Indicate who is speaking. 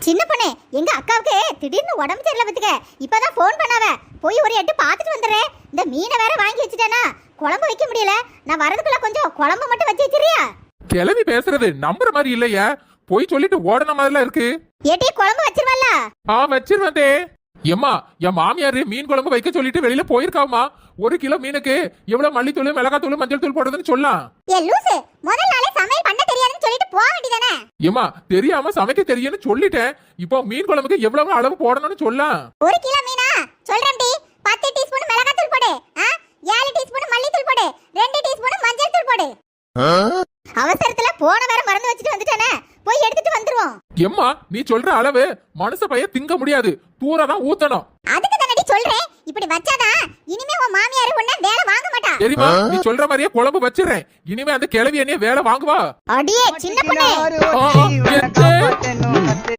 Speaker 1: சின்ன பொண்ணு, எங்க அக்காவுக்கு திடீர்னு உடம்பு சரியில்லை பத்துக்க. இப்பதான் போன் பண்ணாவ. போய் ஒரு எட்டு பார்த்துட்டு வந்துடுறேன். இந்த மீனை வேற வாங்கி வச்சுட்டேனா, குழம்பு வைக்க முடியல. நான் வரதுக்குள்ள கொஞ்சம் குழம்பு மட்டும் வச்சு வச்சிரியா?
Speaker 2: கிளவி பேசுறது நம்புற மாதிரி இல்லையா? போய் சொல்லிட்டு ஓடன மாதிரிலாம் இருக்கு.
Speaker 1: ஏட்டி குழம்பு வச்சிருவல்ல?
Speaker 2: வச்சிருவதே. எம்மா, என் மாமியாரு மீன் குழம்பு வைக்க சொல்லிட்டு வெளியில போயிருக்காமா. 1 கிலோ மீனுக்கு எவ்வளவு மல்லித்தூள், மிளகாத்தூள், மஞ்சள் தூள் போடுறதுன்னு சொல்லலாம்.
Speaker 1: ஏ லூசு, முதல் நாளே சமையல் பண்ண தெரியாதுன்னு சொல்லிட்டு போக வேண்டியதானே?
Speaker 2: ஏமா, தெரியாம சமைக்க தெரியும்னு சொல்லிட்டேன். இப்போ மீன் குழம்புக்கு எவ்வளவு அளவு போடணும்னு சொல்லலாம்.
Speaker 1: 1 கிலோ மீனா சொல்றேன் டி. 10 டீஸ்பூன் மிளகாத்தூள் போடு. 7 டீஸ்பூன் மல்லித்தூள் போடு. 2 டீஸ்பூன் மஞ்சள் தூள் போடு. அவசரத்துல போன வேற மறந்து வச்சுட்டு வந்துட்டானே, போய் எடுத்துட்டு வந்துருவோம்.
Speaker 2: எம்மா, நீ சொல்ற அளவு மனுஷ பைய திங்க முடியாது. தூரதான் ஊத்தணும்.
Speaker 1: அதுக்கு தானடி சொல்றேன். இப்படி வச்சாதான் இனிமே உன் மாமியார் உன்ன வேலை வாங்க மாட்டா.
Speaker 2: தெரியுமா? நீ சொல்ற மாதிரியே குழம்பு வச்சிடுறேன். இனிமே அந்த கிளவி என்னைய வேலை வாங்குவா.
Speaker 1: அடியே சின்ன பொண்ணே.